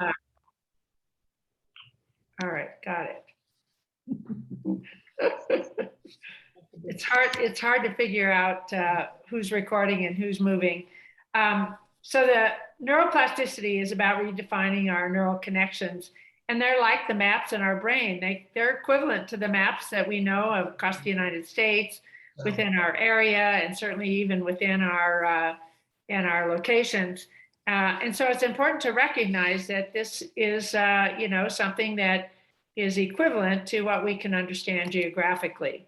Uh, all right, got it. It's hard to figure out who's recording and who's moving. So the neuroplasticity is about redefining our neural connections, and they're like the maps in our brain. They're equivalent to the maps that we know of across the United States, within our area, and certainly even within our in our locations. And so it's important to recognize that this is, something that is equivalent to what we can understand geographically.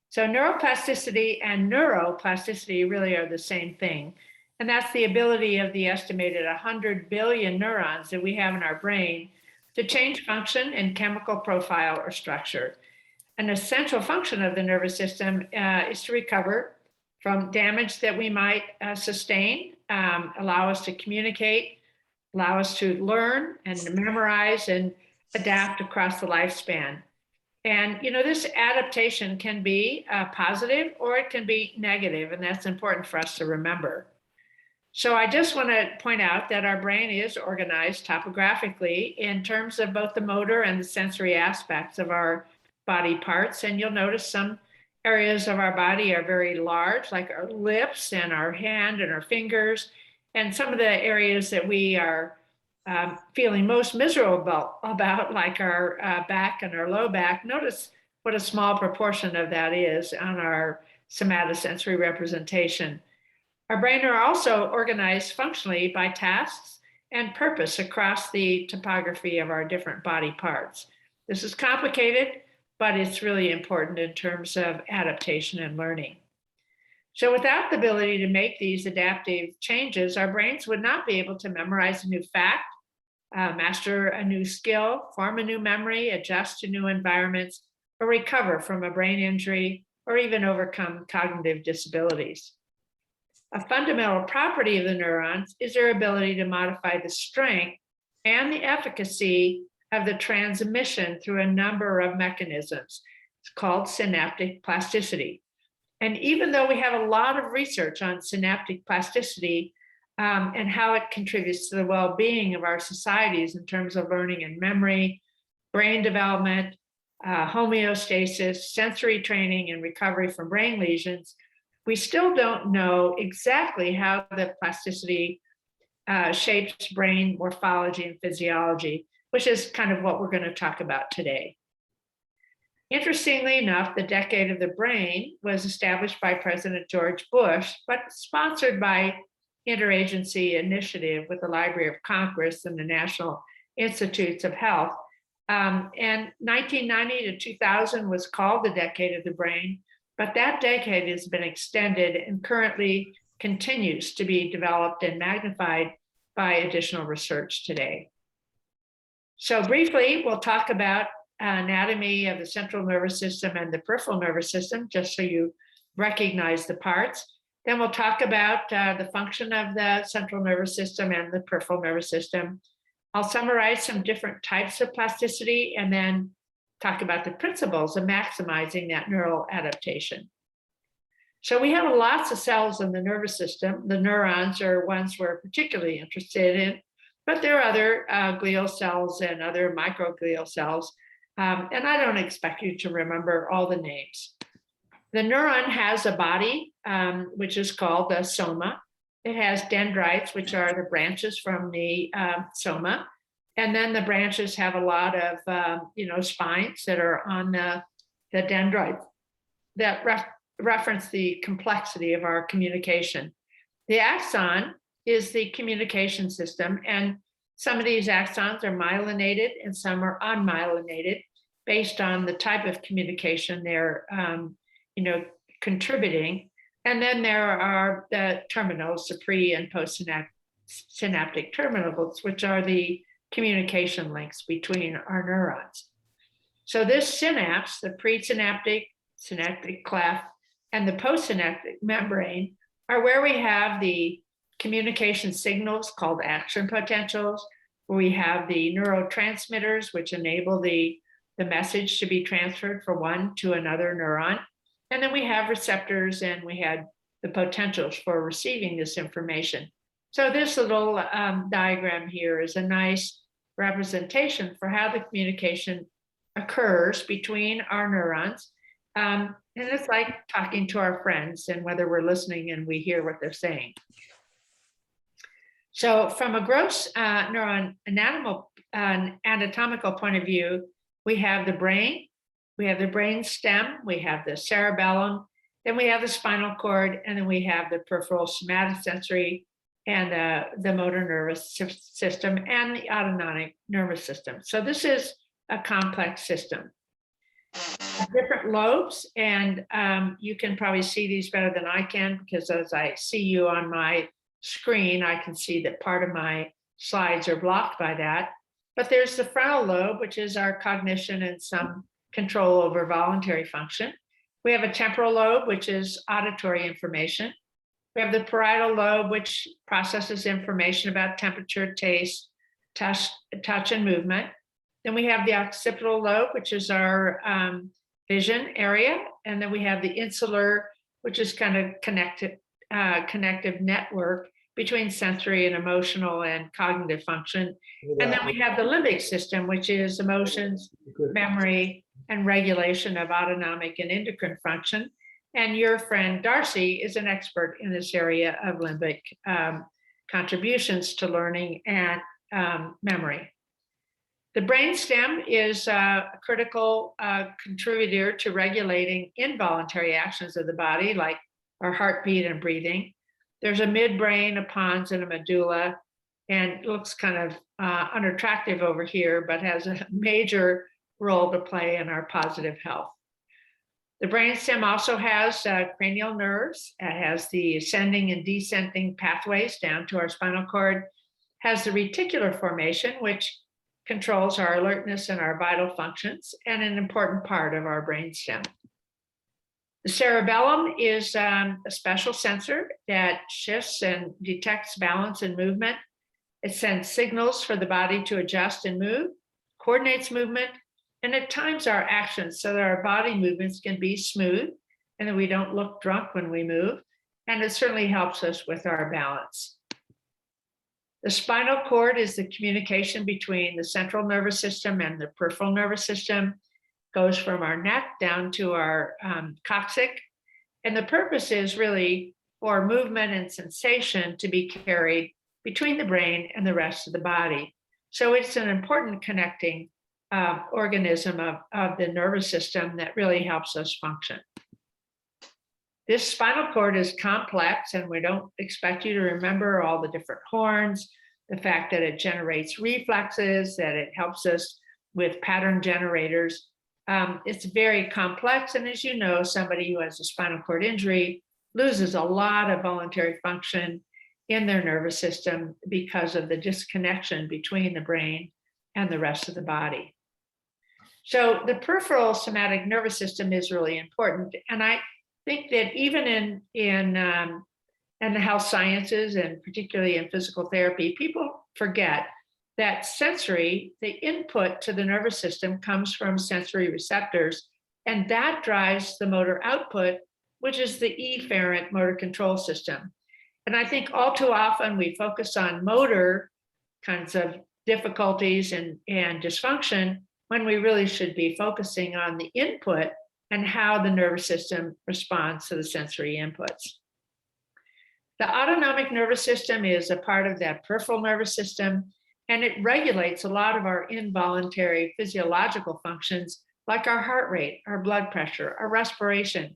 So neuroplasticity and neuroplasticity really are the same thing. And that's the ability of the estimated 100 billion neurons that we have in our brain to change function and chemical profile or structure. An essential function of the nervous system is to recover from damage that we might sustain, allow us to communicate, allow us to learn and memorize and adapt across the lifespan. And this adaptation can be positive or it can be negative, and that's important for us to remember. So I just want to point out that our brain is organized topographically in terms of both the motor and the sensory aspects of our body parts. And you'll notice some areas of our body are very large, like our lips and our hand and our fingers. And some of the areas that we are feeling most miserable about, like our back and our low back, notice what a small proportion of that is on our somatosensory representation. Our brain are also organized functionally by tasks and purpose across the topography of our different body parts. This is complicated, but it's really important in terms of adaptation and learning. So without the ability to make these adaptive changes, our brains would not be able to memorize a new fact, master a new skill, form a new memory, adjust to new environments, or recover from a brain injury, or even overcome cognitive disabilities. A fundamental property of the neurons is their ability to modify the strength and the efficacy of the transmission through a number of mechanisms. It's called synaptic plasticity. And even though we have a lot of research on synaptic plasticity and how it contributes to the well-being of our societies in terms of learning and memory, brain development, homeostasis, sensory training, and recovery from brain lesions, we still don't know exactly how the plasticity shapes brain morphology and physiology, which is kind of what we're going to talk about today. Interestingly enough, the Decade of the Brain was established by President George Bush, but sponsored by interagency initiative with the Library of Congress and the National Institutes of Health. And 1990 to 2000 was called the Decade of the Brain, but that decade has been extended and currently continues to be developed and magnified by additional research today. So briefly, we'll talk about anatomy of the central nervous system and the peripheral nervous system, just so you recognize the parts. Then we'll talk about the function of the central nervous system and the peripheral nervous system. I'll summarize some different types of plasticity and then talk about the principles of maximizing that neural adaptation. So we have lots of cells in the nervous system. The neurons are ones we're particularly interested in, but there are other glial cells and other microglial cells. And I don't expect you to remember all the names. The neuron has a body, which is called the soma. It has dendrites, which are the branches from the soma. And then the branches have a lot of, spines that are on the dendrites that reference the complexity of our communication. The axon is the communication system, and some of these axons are myelinated and some are unmyelinated based on the type of communication they're, contributing. And then there are the terminals, the pre and post-synaptic terminals, which are the communication links between our neurons. So this synapse, the presynaptic, synaptic cleft, and the postsynaptic membrane are where we have the communication signals called action potentials, where we have the neurotransmitters, which enable the message to be transferred from one to another neuron. And then we have receptors and we had the potentials for receiving this information. So this little diagram here is a nice representation for how the communication occurs between our neurons. And it's like talking to our friends and whether we're listening and we hear what they're saying. So from a gross neuron anatomical point of view, we have the brain, we have the brain stem, we have the cerebellum, then we have the spinal cord, and then we have the peripheral somatosensory and the motor nervous system and the autonomic nervous system. So this is a complex system. Different lobes, and you can probably see these better than I can, because as I see you on my screen, I can see that part of my slides are blocked by that. But there's the frontal lobe, which is our cognition and some control over voluntary function. We have a temporal lobe, which is auditory information. We have the parietal lobe, which processes information about temperature, taste, touch, and movement. Then we have the occipital lobe, which is our vision area. And then we have the insular, which is kind of connective network between sensory and emotional and cognitive function. And then we have the limbic system, which is emotions, memory, and regulation of autonomic and endocrine function. And your friend Darcy is an expert in this area of limbic contributions to learning and memory. The brainstem is a critical contributor to regulating involuntary actions of the body, like our heartbeat and breathing. There's a midbrain, a pons, and a medulla, and it looks kind of unattractive over here, but has a major role to play in our positive health. The brainstem also has cranial nerves. It has the ascending and descending pathways down to our spinal cord, has the reticular formation, which controls our alertness and our vital functions, and an important part of our brainstem. The cerebellum is a special sensor that shifts and detects balance and movement. It sends signals for the body to adjust and move, coordinates movement, and at times our actions so that our body movements can be smooth and that we don't look drunk when we move. And it certainly helps us with our balance. The spinal cord is the communication between the central nervous system and the peripheral nervous system. Goes from our neck down to our coccyx. And the purpose is really for movement and sensation to be carried between the brain and the rest of the body. So it's an important connecting organism of the nervous system that really helps us function. This spinal cord is complex, and we don't expect you to remember all the different horns, the fact that it generates reflexes, that it helps us with pattern generators. It's very complex, and as you know, somebody who has a spinal cord injury loses a lot of voluntary function in their nervous system because of the disconnection between the brain and the rest of the body. So the peripheral somatic nervous system is really important, and I think that even in the health sciences, and particularly in physical therapy, people forget that sensory, the input to the nervous system comes from sensory receptors, and that drives the motor output, which is the efferent motor control system. And I think all too often we focus on motor kinds of difficulties and dysfunction when we really should be focusing on the input and how the nervous system responds to the sensory inputs. The autonomic nervous system is a part of that peripheral nervous system, and it regulates a lot of our involuntary physiological functions, like our heart rate, our blood pressure, our respiration,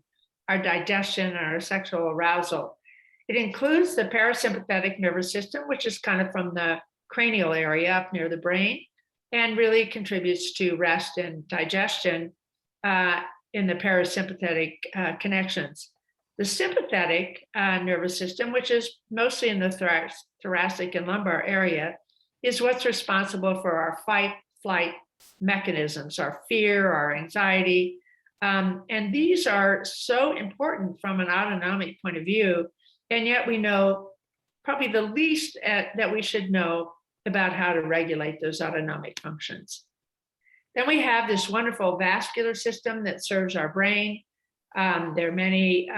our digestion, and our sexual arousal. It includes the parasympathetic nervous system, which is kind of from the cranial area up near the brain, and really contributes to rest and digestion in the parasympathetic connections. The sympathetic nervous system, which is mostly in the thoracic and lumbar area, is what's responsible for our fight, flight mechanisms, our fear, our anxiety. And these are so important from an autonomic point of view, and yet we know probably the least that we should know about how to regulate those autonomic functions. Then we have this wonderful vascular system that serves our brain. There are many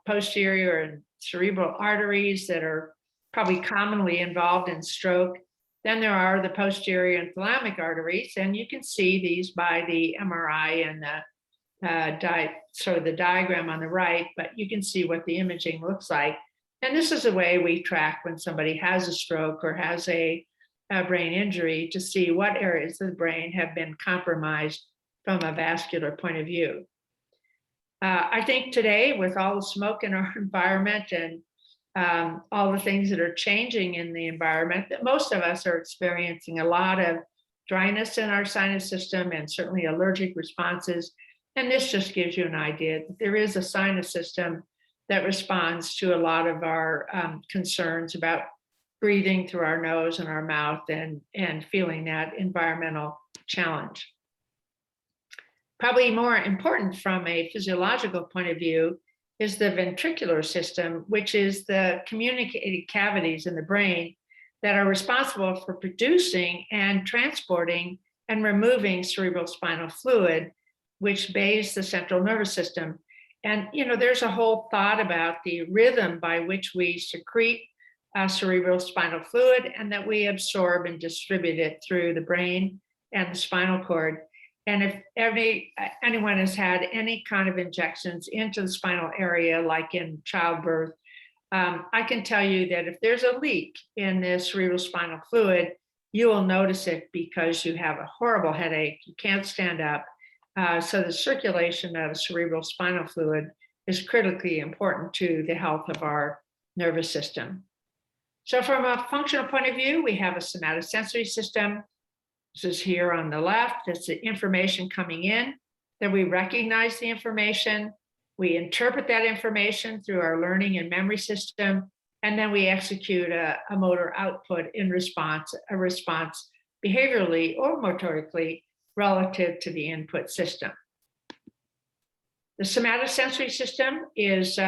posterior and cerebral arteries that are probably commonly involved in stroke. Then there are the posterior and thalamic arteries, and you can see these by the MRI and the diagram on the right, but you can see what the imaging looks like. And this is a way we track when somebody has a stroke or has a brain injury to see what areas of the brain have been compromised from a vascular point of view. I think today, with all the smoke in our environment and all the things that are changing in the environment, that most of us are experiencing a lot of dryness in our sinus system and certainly allergic responses. And this just gives you an idea that there is a sinus system that responds to a lot of our concerns about breathing through our nose and our mouth and feeling that environmental challenge. Probably more important from a physiological point of view is the ventricular system, which is the communicating cavities in the brain that are responsible for producing and transporting and removing cerebrospinal fluid, which bathes the central nervous system. And there's a whole thought about the rhythm by which we secrete cerebrospinal fluid and that we absorb and distribute it through the brain and the spinal cord. And if anyone has had any kind of injections into the spinal area, like in childbirth, I can tell you that if there's a leak in the cerebrospinal fluid, you will notice it because you have a horrible headache, you can't stand up. So the circulation of cerebrospinal fluid is critically important to the health of our nervous system. So from a functional point of view, we have a somatosensory system. This is here on the left. It's the information coming in. Then we recognize the information. We interpret that information through our learning and memory system. And then we execute a motor output in response, a response behaviorally or motorically relative to the input system. The somatosensory system is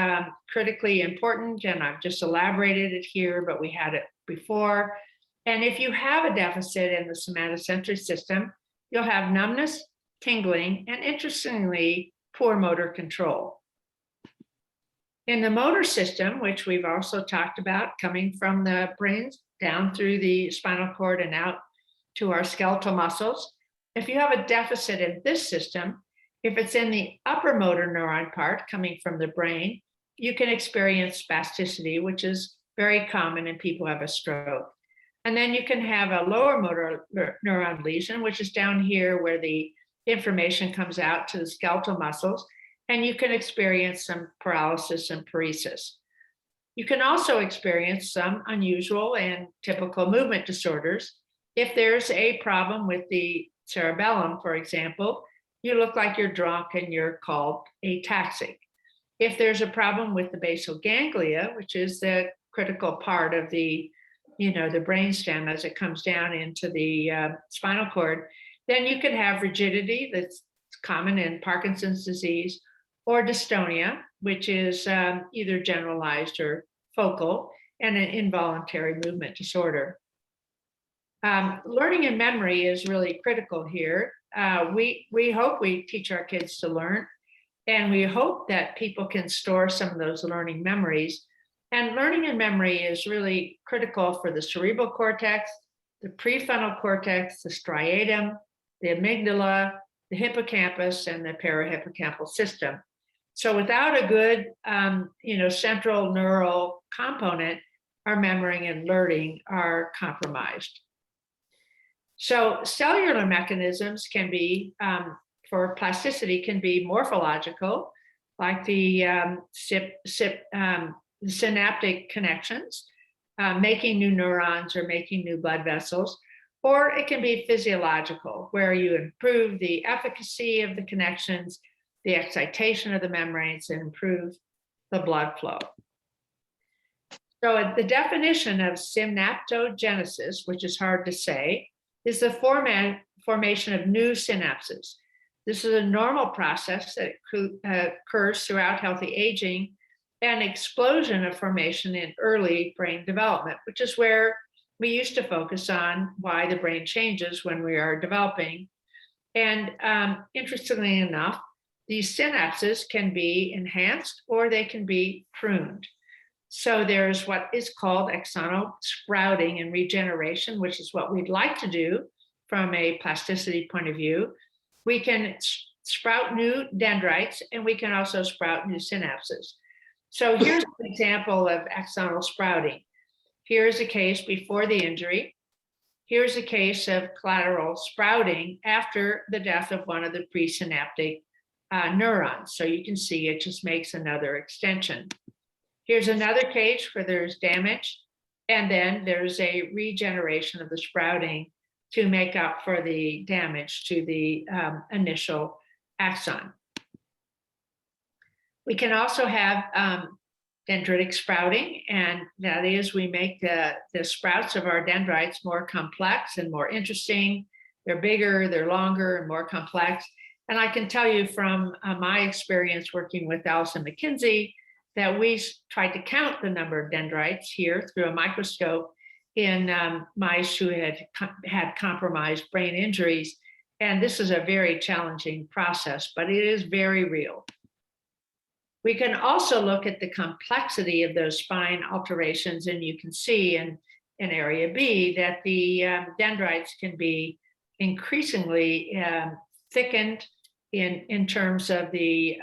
critically important, and I've just elaborated it here, but we had it before. And if you have a deficit in the somatosensory system, you'll have numbness, tingling, and interestingly, poor motor control. In the motor system, which we've also talked about, coming from the brain down through the spinal cord and out to our skeletal muscles, if you have a deficit in this system, if it's in the upper motor neuron part coming from the brain, you can experience spasticity, which is very common in people who have a stroke. And then you can have a lower motor neuron lesion, which is down here where the information comes out to the skeletal muscles, and you can experience some paralysis and paresis. You can also experience some unusual and typical movement disorders. If there's a problem with the cerebellum, for example, you look like you're drunk and you're called ataxic. If there's a problem with the basal ganglia, which is the critical part of the brainstem as it comes down into the spinal cord, then you can have rigidity that's common in Parkinson's disease, or dystonia, which is either generalized or focal, and an involuntary movement disorder. Learning and memory is really critical here. We hope we teach our kids to learn, and we hope that people can store some of those learning memories. And learning and memory is really critical for the cerebral cortex, the prefrontal cortex, the striatum, the amygdala, the hippocampus, and the parahippocampal system. So without a good, central neural component, our memory and learning are compromised. So cellular mechanisms can be, for plasticity, can be morphological, like the synaptic connections, making new neurons or making new blood vessels, or it can be physiological, where you improve the efficacy of the connections, the excitation of the membranes, and improve the blood flow. So the definition of synaptogenesis, which is hard to say, is the formation of new synapses. This is a normal process that occurs throughout healthy aging, and explosion of formation in early brain development, which is where we used to focus on why the brain changes when we are developing. And interestingly enough, these synapses can be enhanced or they can be pruned. So there's what is called axonal sprouting and regeneration, which is what we'd like to do from a plasticity point of view. We can sprout new dendrites, and we can also sprout new synapses. So here's an example of axonal sprouting. Here's a case before the injury. Here's a case of collateral sprouting after the death of one of the presynaptic neurons. So you can see it just makes another extension. Here's another case where there's damage, and then there's a regeneration of the sprouting to make up for the damage to the initial axon. We can also have dendritic sprouting, and that is we make the sprouts of our dendrites more complex and more interesting. They're bigger, they're longer, and more complex. And I can tell you from my experience working with Allison McKinsey that we tried to count the number of dendrites here through a microscope in mice who had compromised brain injuries. And this is a very challenging process, but it is very real. We can also look at the complexity of those spine alterations, and you can see in area B that the dendrites can be increasingly thickened in terms of the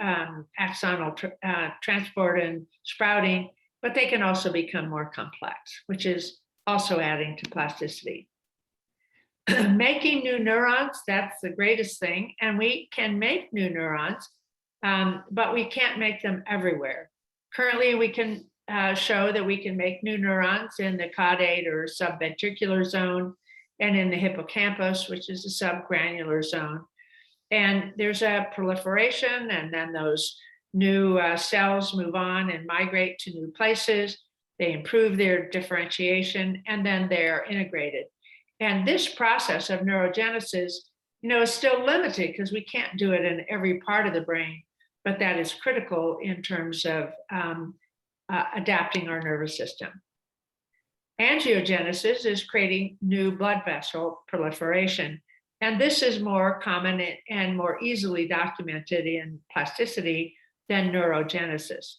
axonal transport and sprouting, but they can also become more complex, which is also adding to plasticity. Making new neurons, that's the greatest thing, and we can make new neurons, but we can't make them everywhere. Currently, we can show that we can make new neurons in the caudate or subventricular zone and in the hippocampus, which is the subgranular zone. And there's a proliferation, and then those new cells move on and migrate to new places. They improve their differentiation, and then they're integrated. And this process of neurogenesis, is still limited because we can't do it in every part of the brain, but that is critical in terms of adapting our nervous system. Angiogenesis is creating new blood vessel proliferation. And this is more common and more easily documented in plasticity than neurogenesis.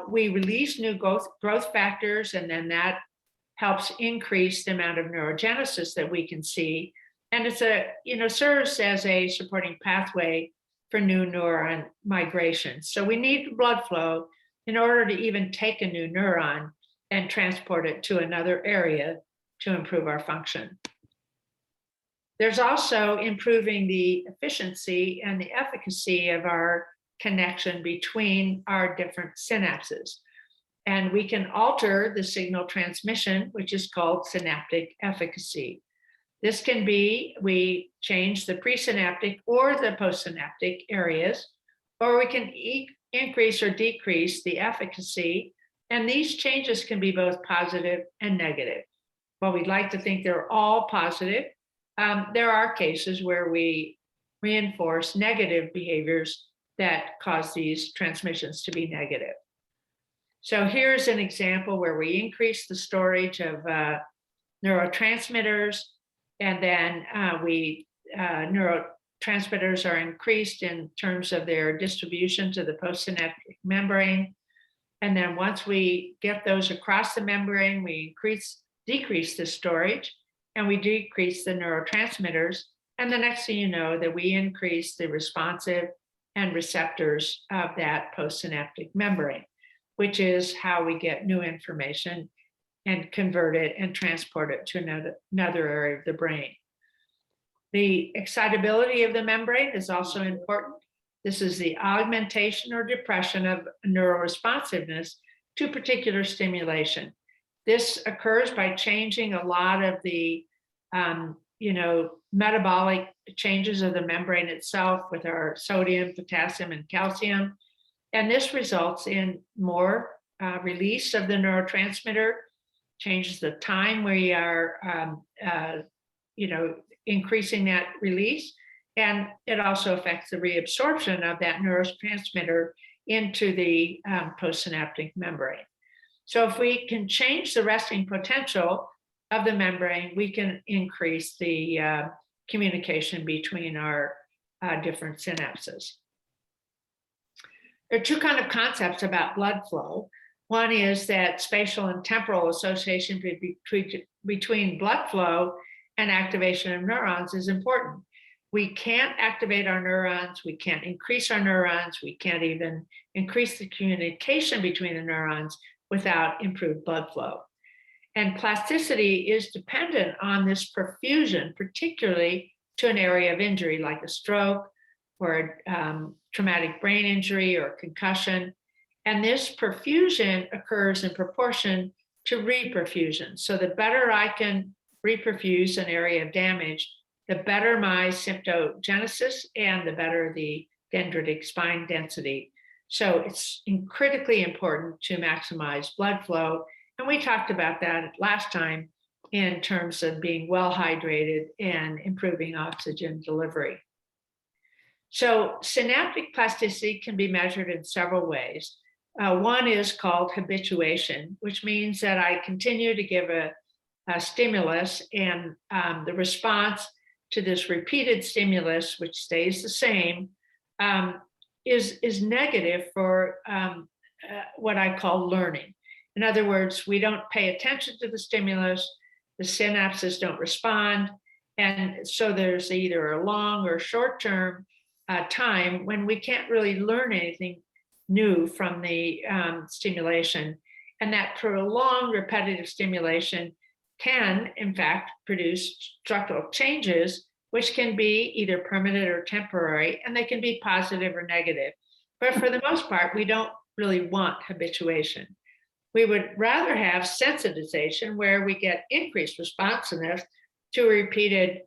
We release new growth factors, and then that helps increase the amount of neurogenesis that we can see. And it's serves as a supporting pathway for new neuron migration. So we need blood flow in order to even take a new neuron and transport it to another area to improve our function. There's also improving the efficiency and the efficacy of our connection between our different synapses. And we can alter the signal transmission, which is called synaptic efficacy. This can be, we change the presynaptic or the postsynaptic areas, or we can increase or decrease the efficacy. And these changes can be both positive and negative. Well, we'd like to think they're all positive. There are cases where we reinforce negative behaviors that cause these transmissions to be negative. So here's an example where we increase the storage of neurotransmitters, and then neurotransmitters are increased in terms of their distribution to the postsynaptic membrane. And then once we get those across the membrane, we decrease the storage, and we decrease the neurotransmitters. And the next thing you know, that we increase the responsive and receptors of that postsynaptic membrane, which is how we get new information and convert it and transport it to another area of the brain. The excitability of the membrane is also important. This is the augmentation or depression of neuroresponsiveness to particular stimulation. This occurs by changing a lot of the metabolic changes of the membrane itself with our sodium, potassium, and calcium. And this results in more release of the neurotransmitter, changes the time we are, increasing that release. And it also affects the reabsorption of that neurotransmitter into the postsynaptic membrane. So if we can change the resting potential of the membrane, we can increase the communication between our different synapses. There are two kinds of concepts about blood flow. One is that spatial and temporal association between blood flow and activation of neurons is important. We can't activate our neurons, we can't increase our neurons, we can't even increase the communication between the neurons without improved blood flow. And plasticity is dependent on this perfusion, particularly to an area of injury like a stroke or traumatic brain injury or concussion. And this perfusion occurs in proportion to reperfusion. So the better I can reperfuse an area of damage, the better my symptogenesis and the better the dendritic spine density. So it's critically important to maximize blood flow. And we talked about that last time in terms of being well hydrated and improving oxygen delivery. So synaptic plasticity can be measured in several ways. One is called habituation, which means that I continue to give a stimulus, and the response to this repeated stimulus, which stays the same, is negative for what I call learning. In other words, we don't pay attention to the stimulus, the synapses don't respond, and so there's either a long or short-term time when we can't really learn anything new from the stimulation. And that prolonged repetitive stimulation can, in fact, produce structural changes, which can be either permanent or temporary, and they can be positive or negative. But for the most part, we don't really want habituation. We would rather have sensitization, where we get increased responsiveness to repeated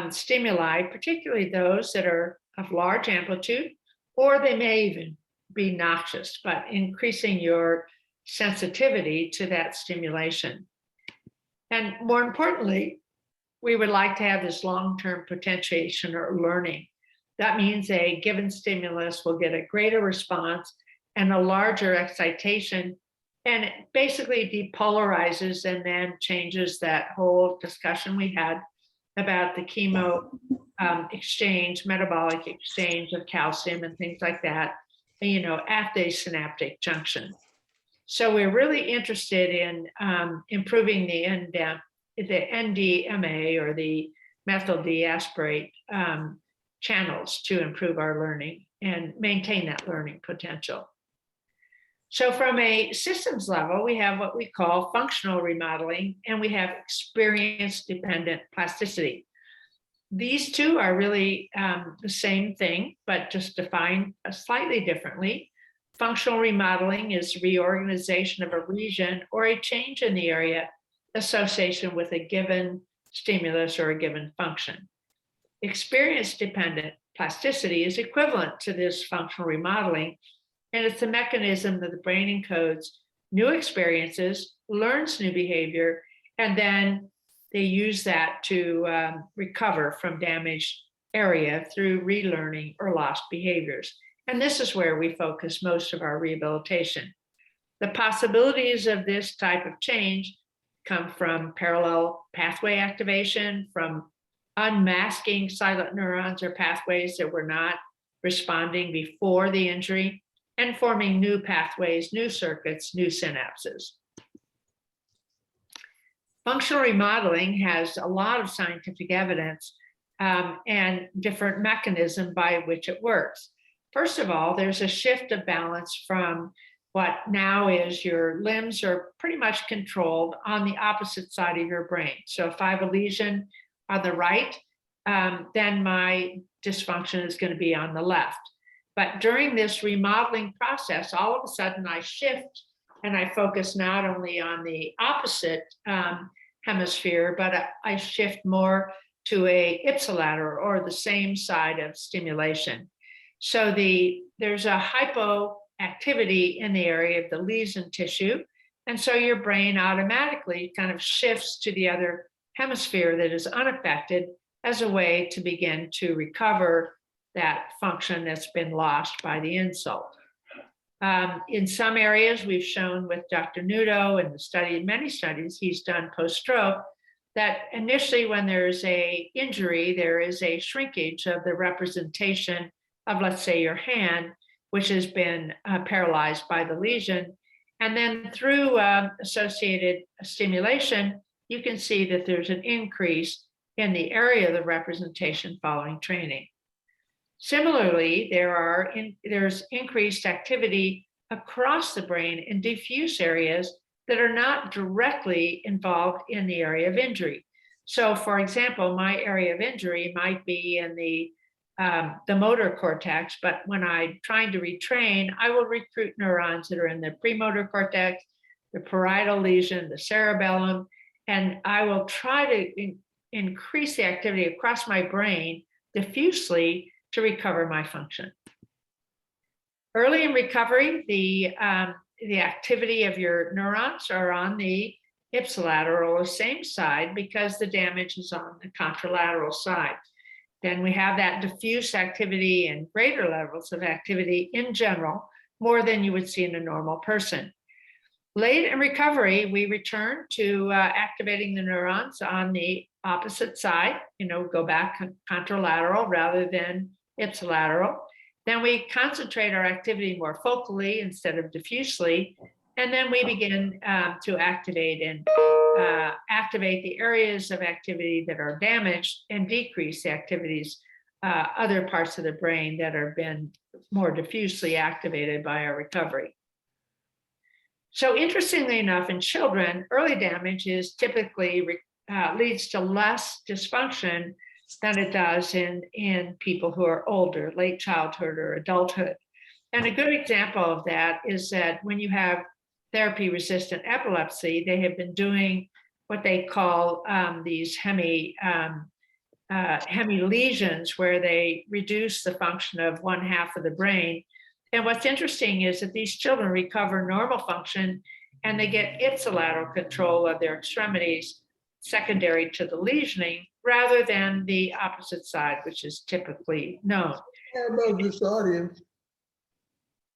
stimuli, particularly those that are of large amplitude, or they may even be noxious, but increasing your sensitivity to that stimulation. And more importantly, we would like to have this long-term potentiation or learning. That means a given stimulus will get a greater response and a larger excitation, and it basically depolarizes and then changes that whole discussion we had about the chemo exchange, metabolic exchange of calcium and things like that, at the synaptic junction. So we're really interested in improving the NDMA or the methyl deasparate channels to improve our learning and maintain that learning potential. So from a systems level, we have what we call functional remodeling, and we have experience-dependent plasticity. These two are really the same thing, but just defined slightly differently. Functional remodeling is reorganization of a region or a change in the area association with a given stimulus or a given function. Experience-dependent plasticity is equivalent to this functional remodeling, and it's a mechanism that the brain encodes new experiences, learns new behavior, and then they use that to recover from damaged area through relearning or lost behaviors. And this is where we focus most of our rehabilitation. The possibilities of this type of change come from parallel pathway activation, from unmasking silent neurons or pathways that were not responding before the injury, and forming new pathways, new circuits, new synapses. Functional remodeling has a lot of scientific evidence and different mechanisms by which it works. First of all, there's a shift of balance from what now is your limbs are pretty much controlled on the opposite side of your brain. So if I have a lesion on the right, then my dysfunction is going to be on the left. But during this remodeling process, all of a sudden I shift and I focus not only on the opposite hemisphere, but I shift more to a ipsilateral or the same side of stimulation. So there's a hypoactivity in the area of the lesion tissue. And so your brain automatically kind of shifts to the other hemisphere that is unaffected as a way to begin to recover that function that's been lost by the insult. In some areas, we've shown with Dr. Nudo and many studies he's done post-stroke, that initially when there's a injury, there is a shrinkage of the representation of, let's say, your hand, which has been paralyzed by the lesion. And then through associated stimulation, you can see that there's an increase in the area of the representation following training. Similarly, there's increased activity across the brain in diffuse areas that are not directly involved in the area of injury. So, for example, my area of injury might be in the motor cortex, but when I'm trying to retrain, I will recruit neurons that are in the premotor cortex, the parietal lesion, the cerebellum, and I will try to increase the activity across my brain diffusely to recover my function. Early in recovery, the activity of your neurons are on the ipsilateral or same side because the damage is on the contralateral side. Then we have that diffuse activity and greater levels of activity in general, more than you would see in a normal person. Late in recovery, we return to activating the neurons on the opposite side, go back contralateral rather than ipsilateral. Then we concentrate our activity more focally instead of diffusely. And then we begin to activate the areas of activity that are damaged and decrease the activities, other parts of the brain that have been more diffusely activated by our recovery. So interestingly enough, in children, early damage is typically leads to less dysfunction than it does in people who are older, late childhood or adulthood. And a good example of that is that when you have therapy-resistant epilepsy, they have been doing what they call these hemi lesions, where they reduce the function of one half of the brain. And what's interesting is that these children recover normal function and they get ipsilateral control of their extremities secondary to the lesioning rather than the opposite side, which is typically known. How about this audience?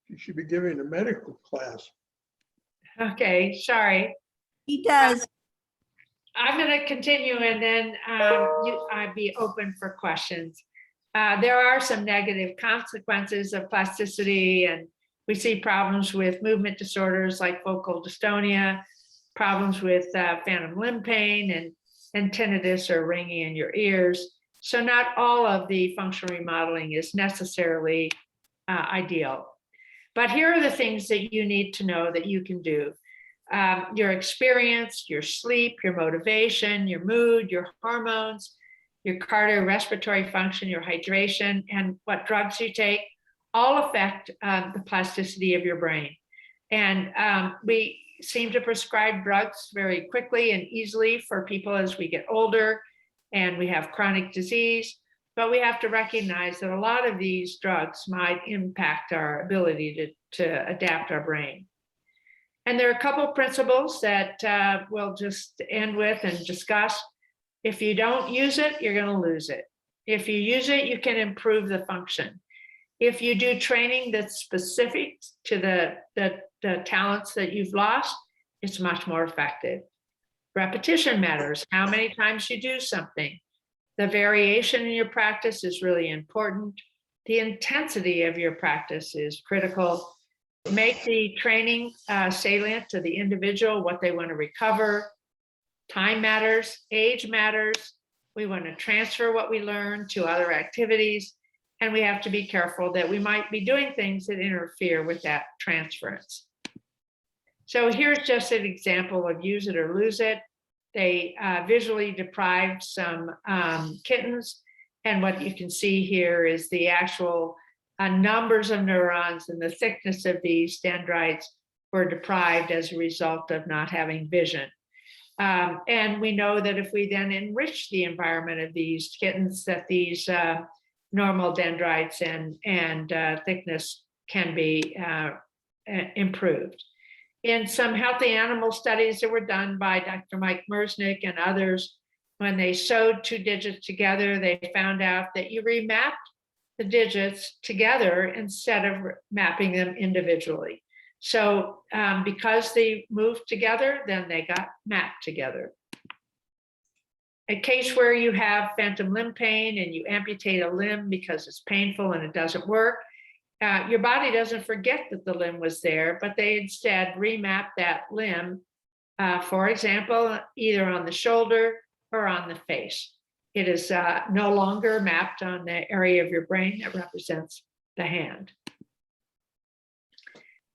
You should be giving a medical class. Okay, sorry. He does. I'm going to continue and then I'd be open for questions. There are some negative consequences of plasticity, and we see problems with movement disorders like focal dystonia, problems with phantom limb pain and tinnitus or ringing in your ears. So not all of the functional remodeling is necessarily ideal. But here are the things that you need to know that you can do. Your experience, your sleep, your motivation, your mood, your hormones, your cardiorespiratory function, your hydration, and what drugs you take all affect the plasticity of your brain. And we seem to prescribe drugs very quickly and easily for people as we get older and we have chronic disease. But we have to recognize that a lot of these drugs might impact our ability to adapt our brain. And there are a couple of principles that we'll just end with and discuss. If you don't use it, you're going to lose it. If you use it, you can improve the function. If you do training that's specific to the talents that you've lost, it's much more effective. Repetition matters. How many times you do something. The variation in your practice is really important. The intensity of your practice is critical. Make the training salient to the individual, what they want to recover. Time matters, age matters. We want to transfer what we learn to other activities. And we have to be careful that we might be doing things that interfere with that transference. So here's just an example of use it or lose it. They visually deprived some kittens. And what you can see here is the actual numbers of neurons and the thickness of these dendrites were deprived as a result of not having vision. And we know that if we then enrich the environment of these kittens, that these normal dendrites and thickness can be improved. In some healthy animal studies that were done by Dr. Mike Mersnick and others, when they sewed two digits together, they found out that you remapped the digits together instead of mapping them individually. So because they moved together, then they got mapped together. A case where you have phantom limb pain and you amputate a limb because it's painful and it doesn't work, your body doesn't forget that the limb was there, but they instead remap that limb, for example, either on the shoulder or on the face. It is no longer mapped on the area of your brain that represents the hand.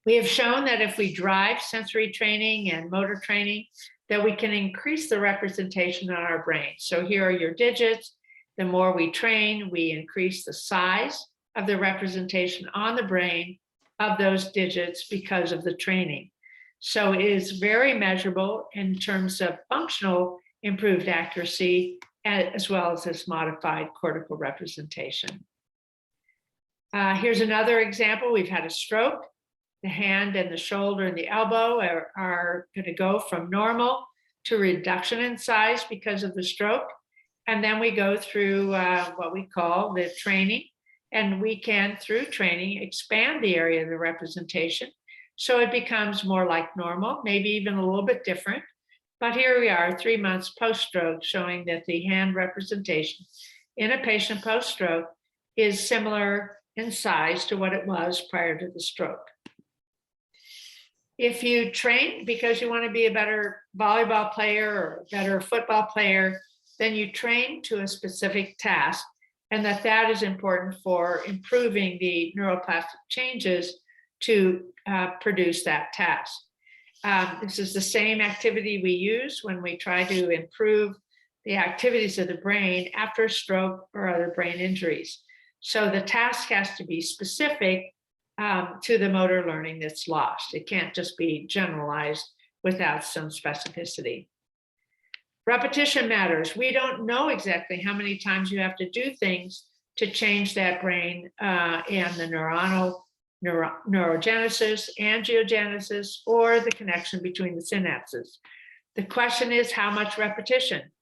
We have shown that if we drive sensory training and motor training, that we can increase the representation on our brain. So here are your digits. The more we train, we increase the size of the representation on the brain of those digits because of the training. So it is very measurable in terms of functional improved accuracy, as well as this modified cortical representation. Here's another example. We've had a stroke. The hand and the shoulder and the elbow are going to go from normal to reduction in size because of the stroke. And then we go through what we call the training. And we can, through training, expand the area of the representation so it becomes more like normal, maybe even a little bit different. But here we are 3 months post-stroke, showing that the hand representation in a patient post-stroke is similar in size to what it was prior to the stroke. If you train because you want to be a better volleyball player or a better football player, then you train to a specific task, and that is important for improving the neuroplastic changes to produce that task. This is the same activity we use when we try to improve the activities of the brain after a stroke or other brain injuries. So the task has to be specific to the motor learning that's lost. It can't just be generalized without some specificity. Repetition matters. We don't know exactly how many times you have to do things to change that brain and the neurogenesis, angiogenesis, or the connection between the synapses. The question is how much repetition.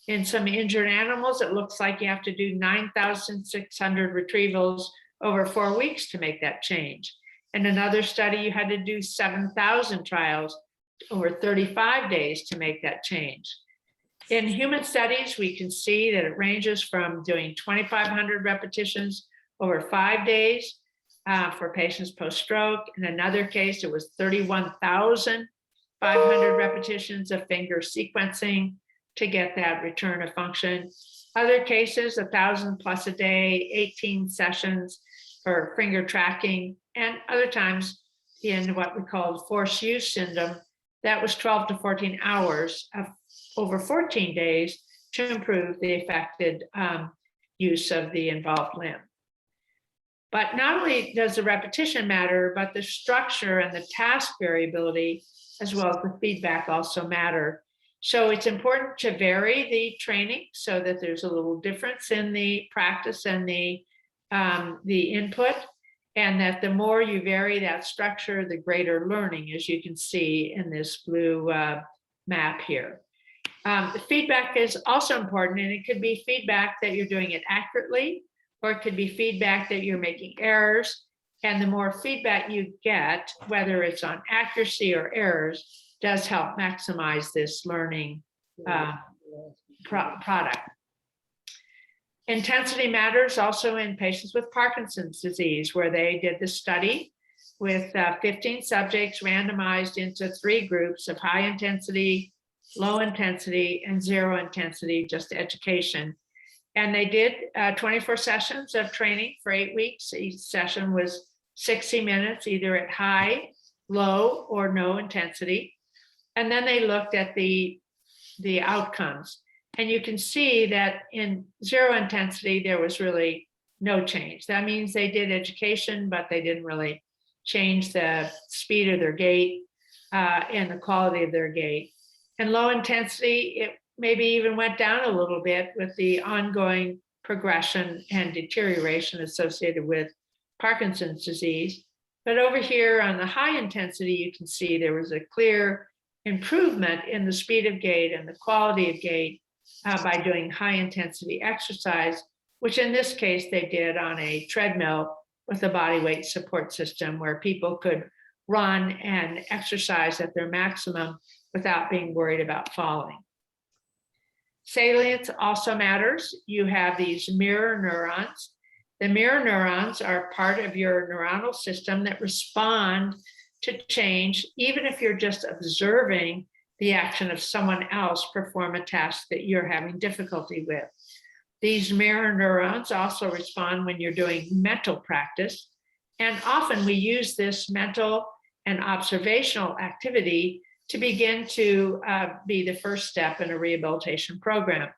In some injured animals, it looks like you have to do 9,600 retrievals over 4 weeks to make that change. In another study, you had to do 7,000 trials over 35 days to make that change. In human studies, we can see that it ranges from doing 2,500 repetitions over 5 days for patients post-stroke. In another case, it was 31,500 repetitions of finger sequencing to get that return of function. Other cases, 1,000 plus a day, 18 sessions for finger tracking, and other times in what we call forced use syndrome, that was 12 to 14 hours of over 14 days to improve the affected use of the involved limb. But not only does the repetition matter, but the structure and the task variability, as well as the feedback, also matter. So it's important to vary the training so that there's a little difference in the practice and the input, and that the more you vary that structure, the greater learning, as you can see in this blue map here. The feedback is also important, and it could be feedback that you're doing it accurately, or it could be feedback that you're making errors. And the more feedback you get, whether it's on accuracy or errors, does help maximize this learning product. Intensity matters also in patients with Parkinson's disease, where they did the study with 15 subjects randomized into 3 groups of high intensity, low intensity, and 0 intensity, just education. And they did 24 sessions of training for 8 weeks. Each session was 60 minutes, either at high, low, or no intensity. And then they looked at the outcomes. And you can see that in 0 intensity, there was really no change. That means they did education, but they didn't really change the speed of their gait and the quality of their gait. And low intensity, it maybe even went down a little bit with the ongoing progression and deterioration associated with Parkinson's disease. But over here on the high intensity, you can see there was a clear improvement in the speed of gait and the quality of gait by doing high intensity exercise, which in this case they did on a treadmill with a body weight support system where people could run and exercise at their maximum without being worried about falling. Salience also matters. You have these mirror neurons, The mirror neurons are part of your neuronal system that respond to change, even if you're just observing the action of someone else perform a task that you're having difficulty with. These mirror neurons also respond when you're doing mental practice. And often we use this mental and observational activity to begin to be the first step in a rehabilitation program.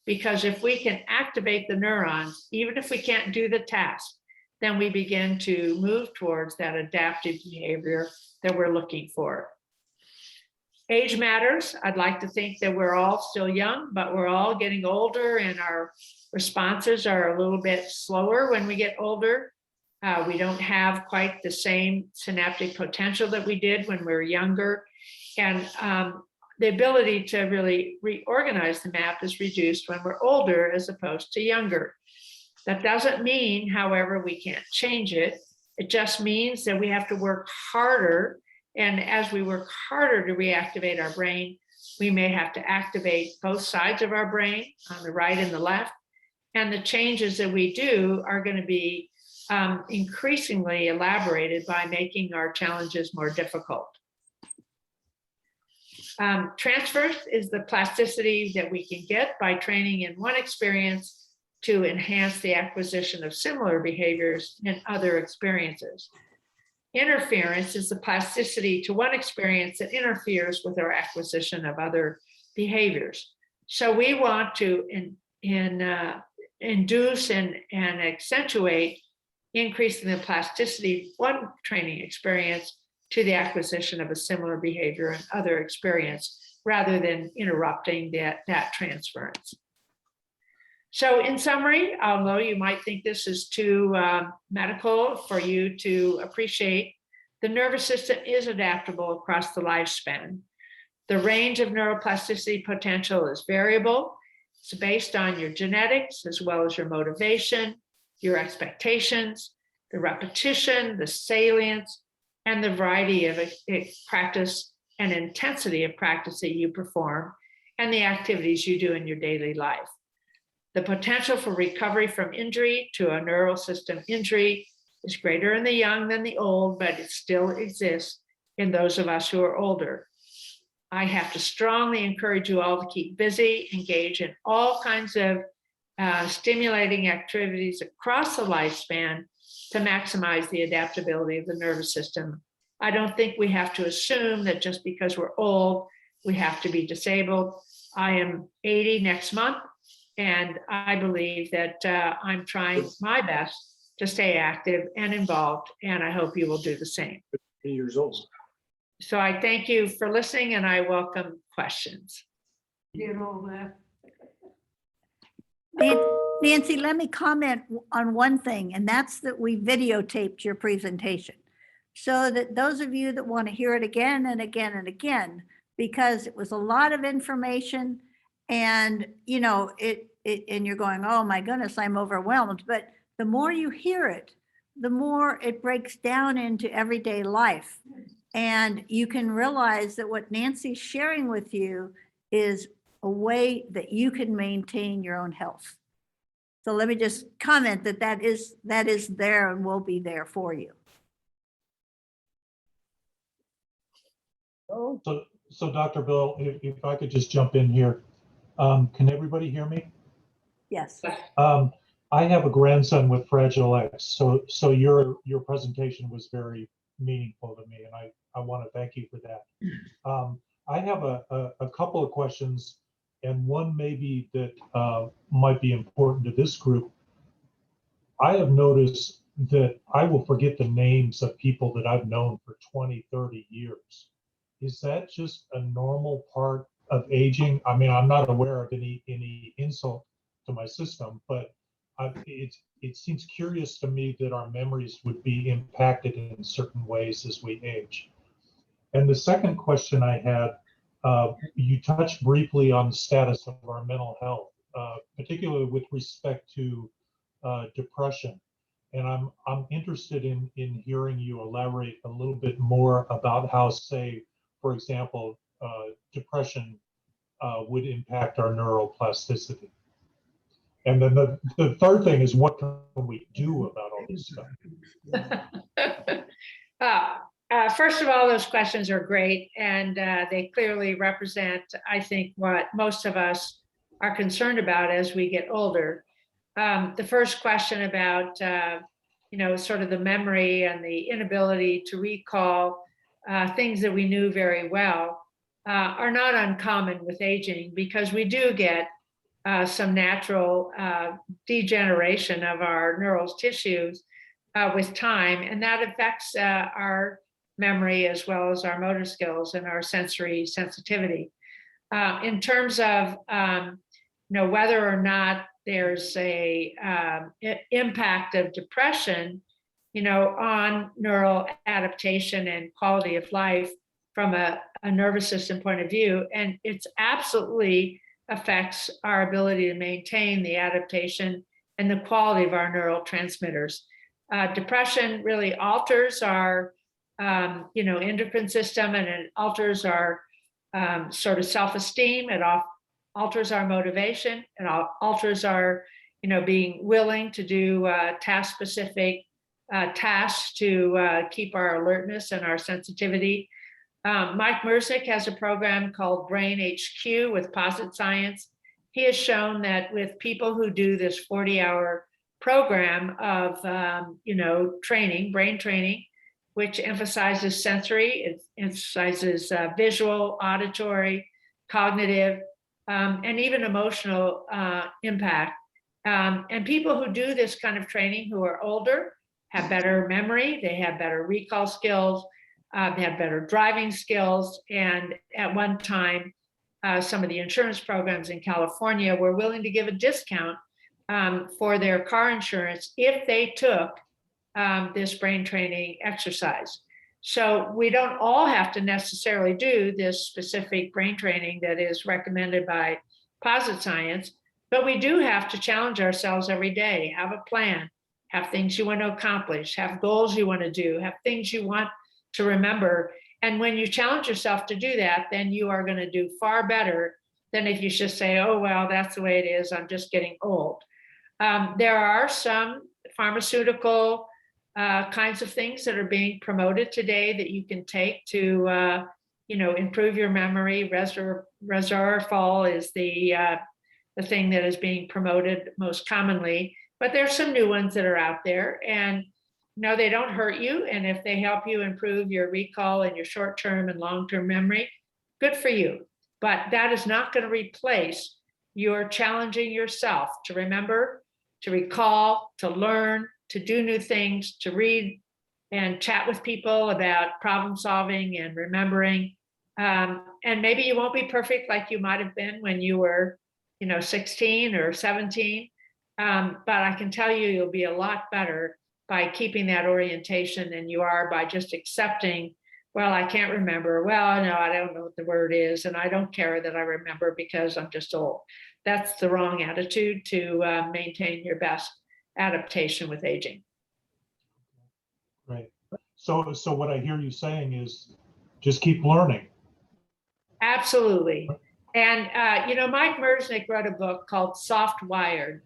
Because if we can activate the neurons, even if we can't do the task, then we begin to move towards that adaptive behavior that we're looking for. Age matters. I'd like to think that we're all still young, but we're all getting older and our responses are a little bit slower when we get older. We don't have quite the same synaptic potential that we did when we were younger. And the ability to really reorganize the map is reduced when we're older as opposed to younger. That doesn't mean, however, we can't change it. It just means that we have to work harder. And as we work harder to reactivate our brain, we may have to activate both sides of our brain, on the right and the left. And the changes that we do are going to be increasingly elaborated by making our challenges more difficult. Transfer is the plasticity that we can get by training in one experience to enhance the acquisition of similar behaviors in other experiences. Interference is the plasticity to one experience that interferes with our acquisition of other behaviors. So we want to induce and accentuate increasing the plasticity of one training experience to the acquisition of a similar behavior in other experience, rather than interrupting that transference. So in summary, although you might think this is too medical for you to appreciate, the nervous system is adaptable across the lifespan. The range of neuroplasticity potential is variable. It's based on your genetics, as well as your motivation, your expectations, the repetition, the salience, and the variety of practice and intensity of practice that you perform, and the activities you do in your daily life. The potential for recovery from injury to a neural system injury is greater in the young than the old, but it still exists in those of us who are older. I have to strongly encourage you all to keep busy, engage in all kinds of stimulating activities across the lifespan to maximize the adaptability of the nervous system. I don't think we have to assume that just because we're old, we have to be disabled. I am 80 next month, and I believe that I'm trying my best to stay active and involved, and I hope you will do the same. 50 years old. So I thank you for listening, and I welcome questions. Nancy, let me comment on one thing, and that's that we videotaped your presentation so that those of you that want to hear it again and again and again, because it was a lot of information, and you know and you're going, oh my goodness, I'm overwhelmed. But the more you hear it, the more it breaks down into everyday life, and you can realize that what Nancy's sharing with you is a way that you can maintain your own health. So let me just comment that is there and will be there for you. So Dr. Bill, if I could just jump in here, can everybody hear me? Yes. I have a grandson with Fragile X, so your presentation was very meaningful to me, and I want to thank you for that. I have a couple of questions, and one maybe that might be important to this group. I have noticed that I will forget the names of people that I've known for 20, 30 years. Is that just a normal part of aging? I mean, I'm not aware of any insult to my system, but it seems curious to me that our memories would be impacted in certain ways as we age. And the second question I had, you touched briefly on the status of our mental health, particularly with respect to depression. And I'm interested in hearing you elaborate a little bit more about how, say, for example, depression would impact our neuroplasticity. And then the third thing is, what can we do about all this stuff? First of all, those questions are great, and they clearly represent, I think, what most of us are concerned about as we get older. The first question about, sort of the memory and the inability to recall things that we knew very well are not uncommon with aging, because we do get some natural degeneration of our neural tissues with time, and that affects our memory as well as our motor skills and our sensory sensitivity. In terms of whether or not there's a impact of depression, on neural adaptation and quality of life from a nervous system point of view, and it's absolutely affects our ability to maintain the adaptation and the quality of our neurotransmitters. Depression really alters our, endocrine system, and it alters our sort of self-esteem. It alters our motivation. It alters our, being willing to do task-specific tasks to keep our alertness and our sensitivity. Mike Merznick has a program called Brain HQ with Posit Science. He has shown that with people who do this 40-hour program of, training, brain training, which emphasizes sensory, it emphasizes visual, auditory, cognitive, and even emotional impact. And people who do this kind of training who are older have better memory, they have better recall skills, they have better driving skills. And at one time, some of the insurance programs in California were willing to give a discount for their car insurance if they took this brain training exercise. So we don't all have to necessarily do this specific brain training that is recommended by Posit Science, but we do have to challenge ourselves every day, have a plan, have things you want to accomplish, have goals you want to do, have things you want to remember. And when you challenge yourself to do that, then you are going to do far better than if you just say, oh, well, that's the way it is, I'm just getting old. There are some pharmaceutical kinds of things that are being promoted today that you can take to, improve your memory. Resveratrol is the thing that is being promoted most commonly, but there's some new ones that are out there, and no, they don't hurt you. And if they help you improve your recall and your short-term and long-term memory, good for you. But that is not going to replace your challenging yourself to remember, to recall, to learn, to do new things, to read and chat with people about problem solving and remembering. And maybe you won't be perfect like you might have been when you were, 16 or 17. But I can tell you, you'll be a lot better by keeping that orientation than you are by just accepting, well, I can't remember. Well, no, I don't know what the word is, and I don't care that I remember because I'm just old. That's the wrong attitude to maintain your best adaptation with aging. Right. So what I hear you saying is just keep learning. Absolutely. And, Mike Merznick wrote a book called Soft Wired.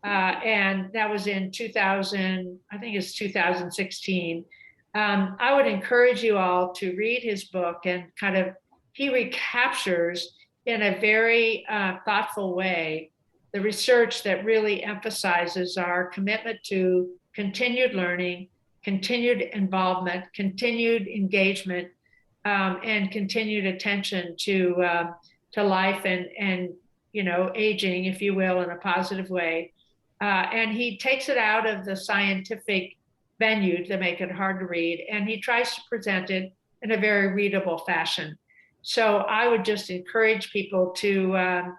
And that was in 2000, I think it's 2016. I would encourage you all to read his book, and he recaptures in a very thoughtful way the research that really emphasizes our commitment to continued learning, continued involvement, continued engagement, and continued attention to life and aging, if you will, in a positive way. And he takes it out of the scientific venue to make it hard to read, and he tries to present it in a very readable fashion. So I would just encourage people to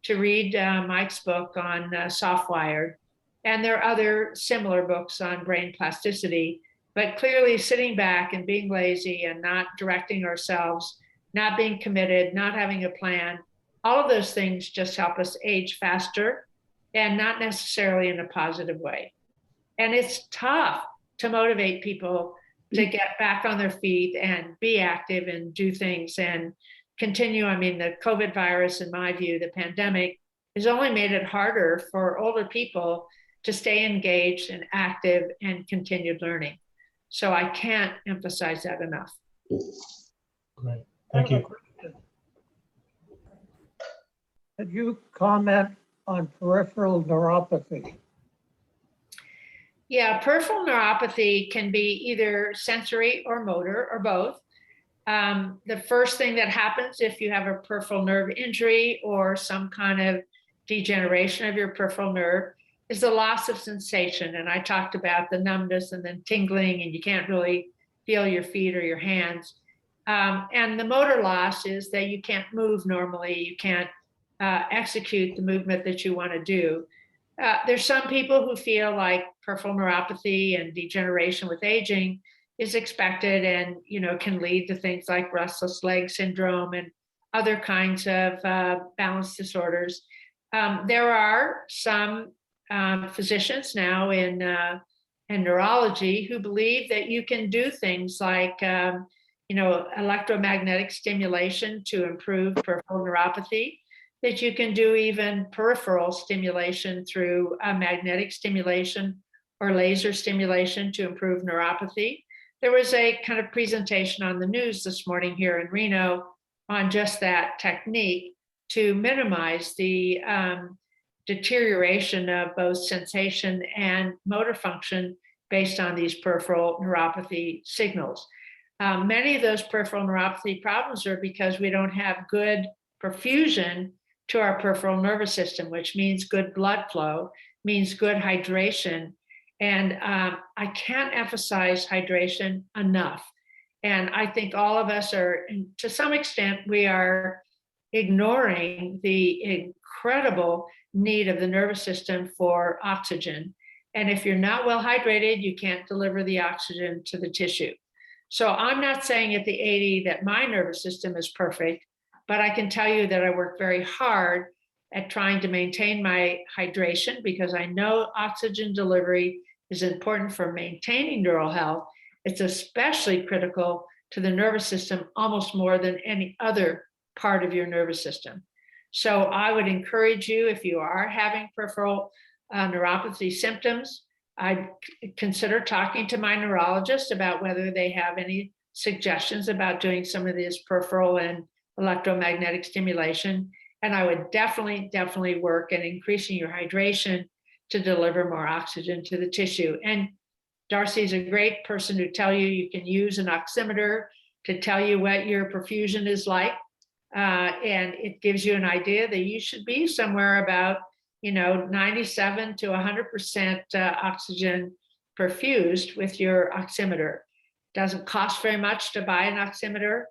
read Mike's book on Soft Wired. And there are other similar books on brain plasticity, but clearly sitting back and being lazy and not directing ourselves, not being committed, not having a plan, all of those things just help us age faster and not necessarily in a positive way. And it's tough to motivate people to get back on their feet and be active and do things and continue. I mean, the COVID virus, in my view, the pandemic, has only made it harder for older people to stay engaged and active and continued learning. So I can't emphasize that enough. Great, thank you. Could you comment on peripheral neuropathy? Yeah, peripheral neuropathy can be either sensory or motor or both. The first thing that happens if you have a peripheral nerve injury or some kind of degeneration of your peripheral nerve is the loss of sensation. And I talked about the numbness and then tingling, and you can't really feel your feet or your hands. And the motor loss is that you can't move normally. You can't execute the movement that you want to do. There's some people who feel like peripheral neuropathy and degeneration with aging is expected and, you know, can lead to things like restless leg syndrome and other kinds of balance disorders. There are some physicians now in neurology who believe that you can do things like, you know, electromagnetic stimulation to improve peripheral neuropathy, that you can do even peripheral stimulation through magnetic stimulation or laser stimulation to improve neuropathy. There was a kind of presentation on the news this morning here in Reno on just that technique to minimize the deterioration of both sensation and motor function based on these peripheral neuropathy signals. Many of those peripheral neuropathy problems are because we don't have good perfusion to our peripheral nervous system, which means good blood flow, means good hydration. And I can't emphasize hydration enough. And I think all of us are, to some extent, we are ignoring the incredible need of the nervous system for oxygen. And if you're not well hydrated, you can't deliver the oxygen to the tissue. So I'm not saying at the 80 that my nervous system is perfect, but I can tell you that I work very hard at trying to maintain my hydration because I know oxygen delivery is important for maintaining neural health. It's especially critical to the nervous system almost more than any other part of your nervous system. So I would encourage you, if you are having peripheral neuropathy symptoms, I'd consider talking to my neurologist about whether they have any suggestions about doing some of this peripheral and electromagnetic stimulation. And I would definitely work at increasing your hydration to deliver more oxygen to the tissue. And Darcy's a great person to tell you, you can use an oximeter to tell you what your perfusion is like. And it gives you an idea that you should be somewhere about, 97 to 100% oxygen perfused with your oximeter. Doesn't cost very much to buy an oximeter.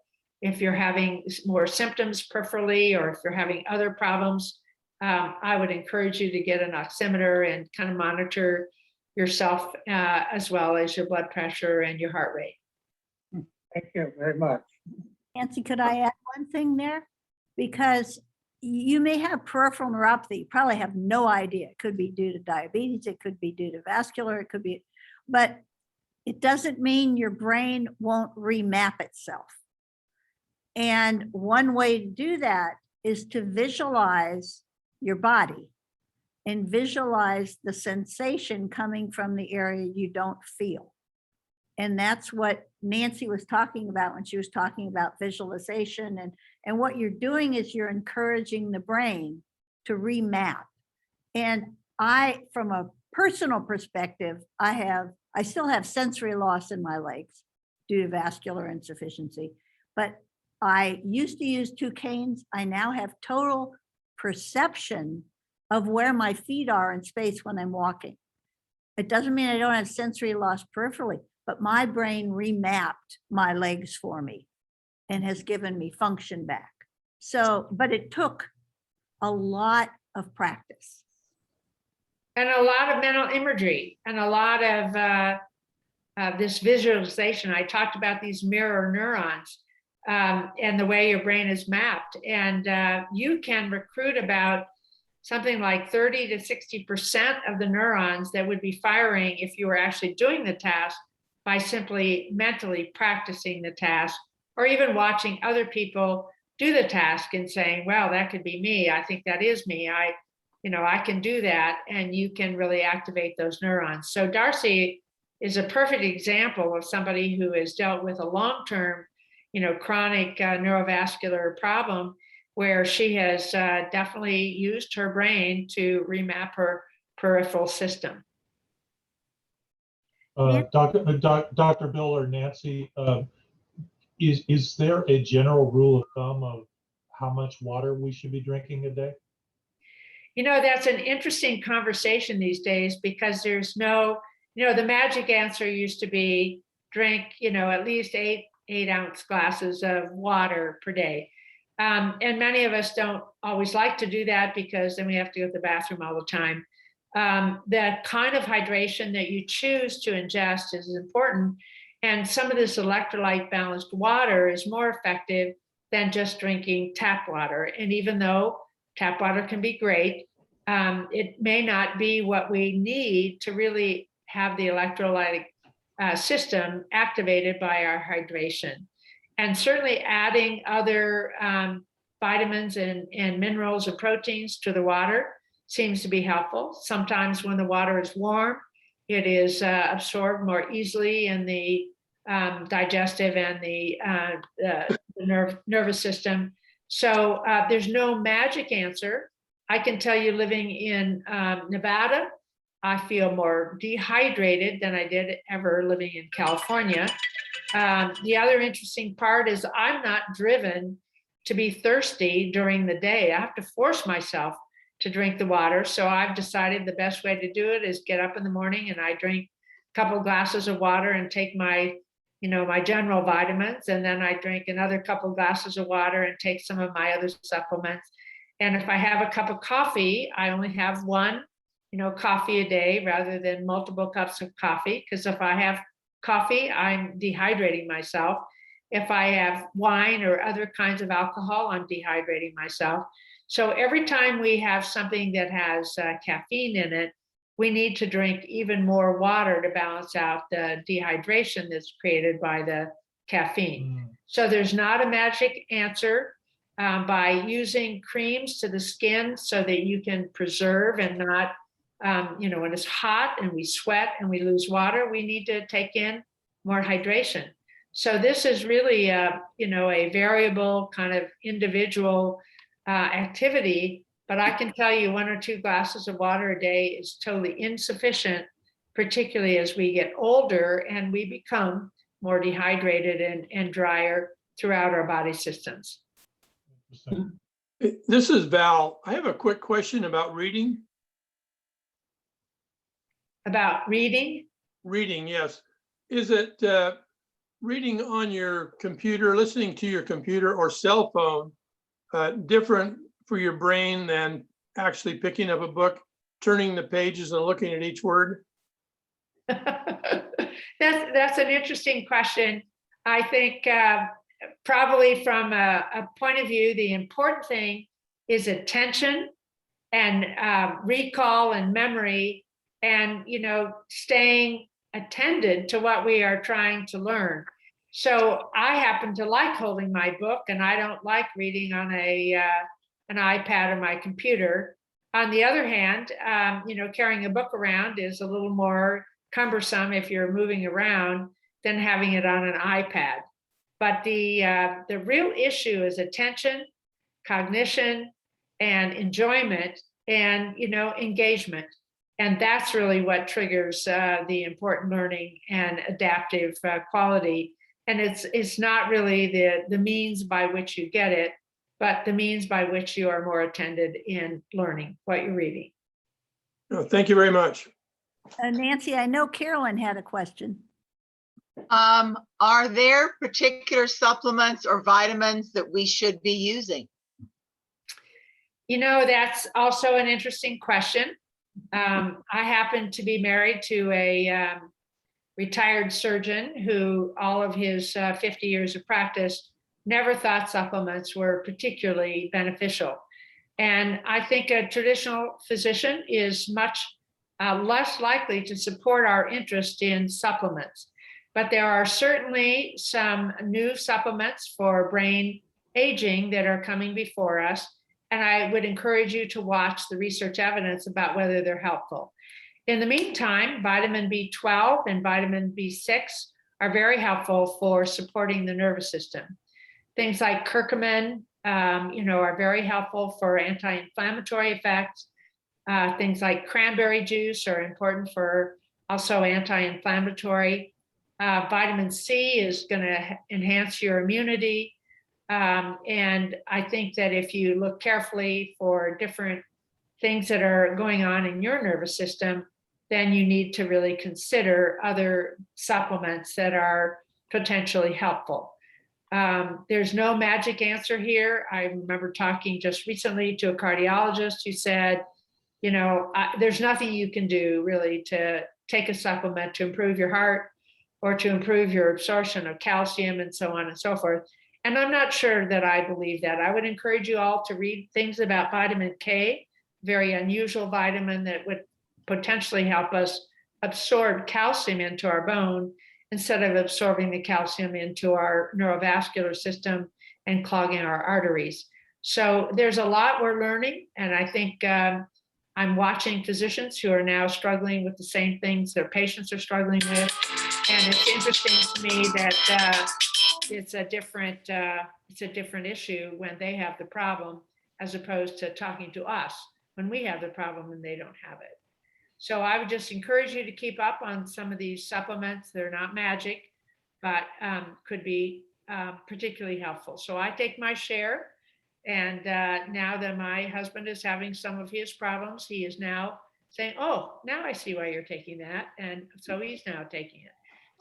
If you're having more symptoms peripherally, or if you're having other problems, I would encourage you to get an oximeter and kind of monitor yourself as well as your blood pressure and your heart rate. Thank you very much. Nancy, could I add one thing there? Because you may have peripheral neuropathy, you probably have no idea. It could be due to diabetes, it could be due to vascular, it could be, but it doesn't mean your brain won't remap itself. And one way to do that is to visualize your body and visualize the sensation coming from the area you don't feel. And that's what Nancy was talking about when she was talking about visualization. And what you're doing is you're encouraging the brain to remap. And from a personal perspective, I still have sensory loss in my legs due to vascular insufficiency, but I used to use 2 canes. I now have total perception of where my feet are in space when I'm walking. It doesn't mean I don't have sensory loss peripherally, but my brain remapped my legs for me and has given me function back. So, but it took a lot of practice. And a lot of mental imagery and a lot of this visualization. I talked about these mirror neurons and the way your brain is mapped. And you can recruit about something like 30 to 60% of the neurons that would be firing if you were actually doing the task by simply mentally practicing the task, or even watching other people do the task and saying, well, that could be me. I think that is me. I can do that, and you can really activate those neurons. So Darcy is a perfect example of somebody who has dealt with a long-term, chronic neurovascular problem, where she has definitely used her brain to remap her peripheral system. Dr. Bill or Nancy, is there a general rule of thumb of how much water we should be drinking a day? That's an interesting conversation these days, because there's no, the magic answer used to be drink, at least 8-ounce glasses of water per day. And many of us don't always like to do that, because then we have to go to the bathroom all the time. The kind of hydration that you choose to ingest is important. And some of this electrolyte balanced water is more effective than just drinking tap water. And even though tap water can be great, it may not be what we need to really have the electrolytic system activated by our hydration. And certainly adding other vitamins and minerals and proteins to the water seems to be helpful. Sometimes when the water is warm, it is absorbed more easily in the digestive and the nervous system. So there's no magic answer. I can tell you, living in Nevada, I feel more dehydrated than I did ever living in California. The other interesting part is I'm not driven to be thirsty during the day. I have to force myself to drink the water. So I've decided the best way to do it is get up in the morning and I drink a couple of glasses of water and take my general vitamins. And then I drink another couple of glasses of water and take some of my other supplements. And if I have a cup of coffee, I only have one, coffee a day rather than multiple cups of coffee. Because if I have coffee, I'm dehydrating myself. If I have wine or other kinds of alcohol, I'm dehydrating myself. So every time we have something that has caffeine in it, we need to drink even more water to balance out the dehydration that's created by the caffeine. So there's not a magic answer. By using creams to the skin so that you can preserve and not, when it's hot and we sweat and we lose water, we need to take in more hydration. So this is really a variable kind of individual activity, but I can tell you 1 or 2 glasses of water a day is totally insufficient, particularly as we get older and we become more dehydrated and drier throughout our body systems. This is Val. I have a quick question about reading. About reading? Reading, yes. Is it reading on your computer, listening to your computer or cell phone, different for your brain than actually picking up a book, turning the pages and looking at each word? That's an interesting question. I think probably from a point of view, the important thing is attention and recall and memory and, staying attended to what we are trying to learn. So I happen to like holding my book and I don't like reading on an iPad or my computer. On the other hand, carrying a book around is a little more cumbersome if you're moving around than having it on an iPad. But the real issue is attention, cognition, and enjoyment, and engagement. And that's really what triggers the important learning and adaptive quality. And it's not really the means by which you get it, but the means by which you are more attended in learning what you're reading. Oh, thank you very much. Nancy, I know Carolyn had a question. Are there particular supplements or vitamins that we should be using? That's also an interesting question. I happen to be married to a retired surgeon who all of his 50 years of practice never thought supplements were particularly beneficial. And I think a traditional physician is much less likely to support our interest in supplements. But there are certainly some new supplements for brain aging that are coming before us. And I would encourage you to watch the research evidence about whether they're helpful. In the meantime, vitamin B12 and vitamin B6 are very helpful for supporting the nervous system. Things like curcumin, are very helpful for anti-inflammatory effects. Things like cranberry juice are important for also anti-inflammatory. Vitamin C is going to enhance your immunity. And I think that if you look carefully for different things that are going on in your nervous system, then you need to really consider other supplements that are potentially helpful. There's no magic answer here. I remember talking just recently to a cardiologist who said, there's nothing you can do really to take a supplement to improve your heart or to improve your absorption of calcium and so on and so forth. And I'm not sure that I believe that. I would encourage you all to read things about vitamin K, very unusual vitamin that would potentially help us absorb calcium into our bone instead of absorbing the calcium into our neurovascular system and clogging our arteries. So there's a lot we're learning. And I think I'm watching physicians who are now struggling with the same things their patients are struggling with. And it's interesting to me that it's a different issue when they have the problem, as opposed to talking to us when we have the problem and they don't have it. So I would just encourage you to keep up on some of these supplements. They're not magic, but could be particularly helpful. So I take my share. And now that my husband is having some of his problems, he is now saying, oh, now I see why you're taking that. And so he's now taking it.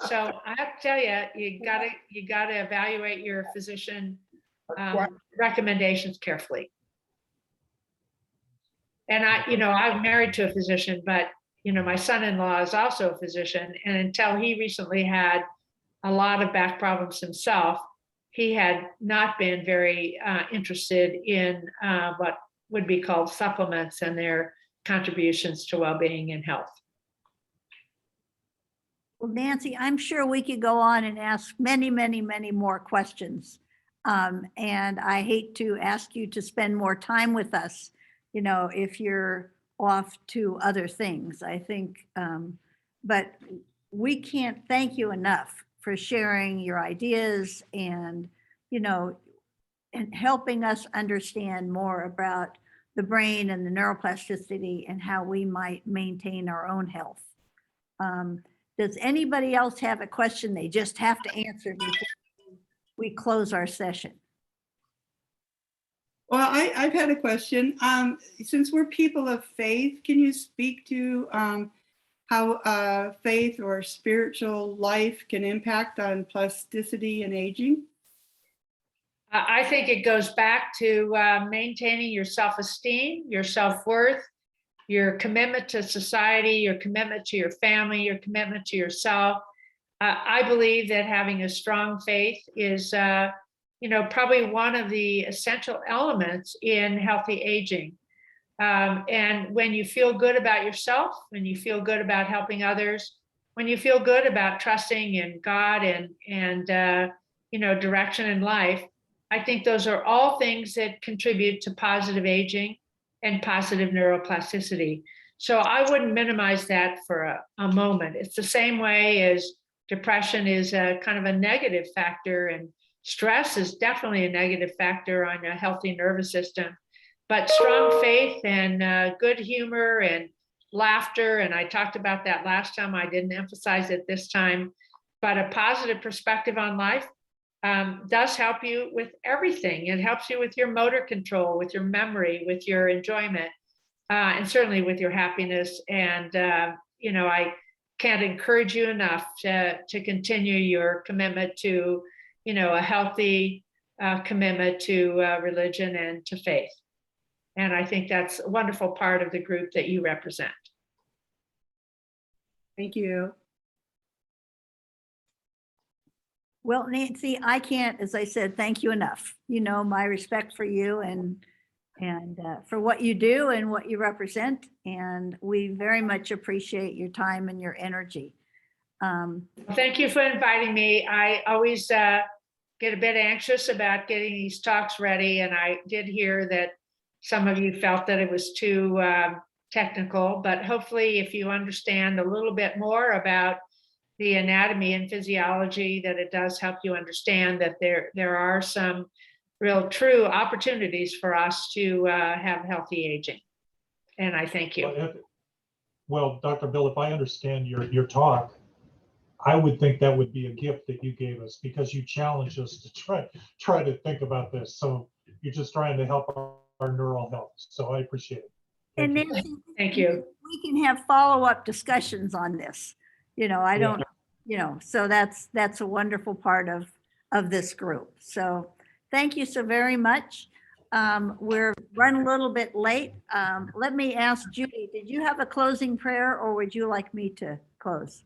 So I have to tell you, you gotta evaluate your physician recommendations carefully. And I'm married to a physician, but my son-in-law is also a physician. And until he recently had a lot of back problems himself, he had not been very interested in what would be called supplements and their contributions to well-being and health. Well, Nancy, I'm sure we could go on and ask many, many, many more questions. And I hate to ask you to spend more time with us, if you're off to other things, I think. But we can't thank you enough for sharing your ideas and, and helping us understand more about the brain and the neuroplasticity and how we might maintain our own health. Does anybody else have a question they just have to answer before we close our session? Well, I've had a question. Since we're people of faith, can you speak to how faith or spiritual life can impact on plasticity and aging? I think it goes back to maintaining your self-esteem, your self-worth, your commitment to society, your commitment to your family, your commitment to yourself. I believe that having a strong faith is, probably one of the essential elements in healthy aging. And when you feel good about yourself, when you feel good about helping others, when you feel good about trusting in God and direction in life, I think those are all things that contribute to positive aging and positive neuroplasticity. So I wouldn't minimize that for a moment. It's the same way as depression is a kind of a negative factor, and stress is definitely a negative factor on a healthy nervous system. But strong faith and good humor and laughter, and I talked about that last time, I didn't emphasize it this time, but a positive perspective on life does help you with everything. It helps you with your motor control, with your memory, with your enjoyment, and certainly with your happiness. And, I can't encourage you enough to continue your commitment to, a healthy commitment to religion and to faith. And I think that's a wonderful part of the group that you represent. Thank you. Well, Nancy, I can't, as I said, thank you enough. My respect for you and for what you do and what you represent. And we very much appreciate your time and your energy. Thank you for inviting me. I always get a bit anxious about getting these talks ready. And I did hear that some of you felt that it was too technical, but hopefully if you understand a little bit more about the anatomy and physiology, that it does help you understand that there are some real true opportunities for us to have healthy aging. And I thank you. Well, Dr. Bill, if I understand your talk, I would think that would be a gift that you gave us because you challenged us to try to think about this. So you're just trying to help our neural health. So I appreciate it. And Thank you. Nancy, Thank you. we can have follow-up discussions on this. You know, I don't, you know, so that's a wonderful part of this group. So thank you so very much. We're running a little bit late. Let me ask Judy, did you have a closing prayer or would you like me to close?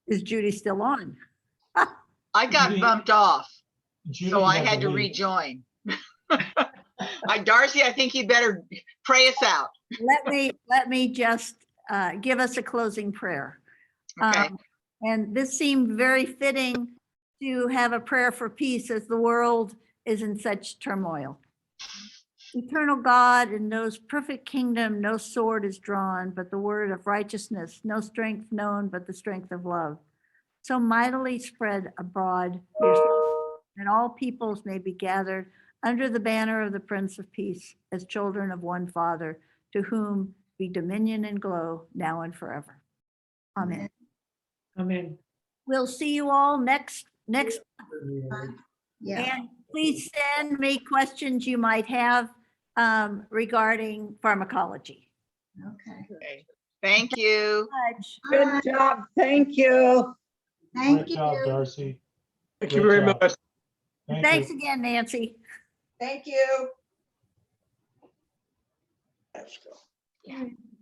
Is Judy still on? I got Judy- bumped off, Judy so I had to leave. rejoin. Darcy, I think you better pray us out. Let me just give us a closing prayer. Okay. And this seemed very fitting to have a prayer for peace as the world is in such turmoil. Eternal God, in those perfect kingdom, no sword is drawn, but the word of righteousness, no strength known, but the strength of love. So mightily spread abroad, and all peoples may be gathered under the banner of the Prince of Peace as children of one Father, to whom be dominion and glow now and forever. Amen. Amen. We'll see you all next. Yeah. And please send me questions you might have regarding pharmacology. Okay. Okay. Thank you. Much. Good job. Thank you. Thank Great job, you. Darcy. Thank you Great very job. much. Thank Thanks you. again, Nancy. Thank you. Yeah.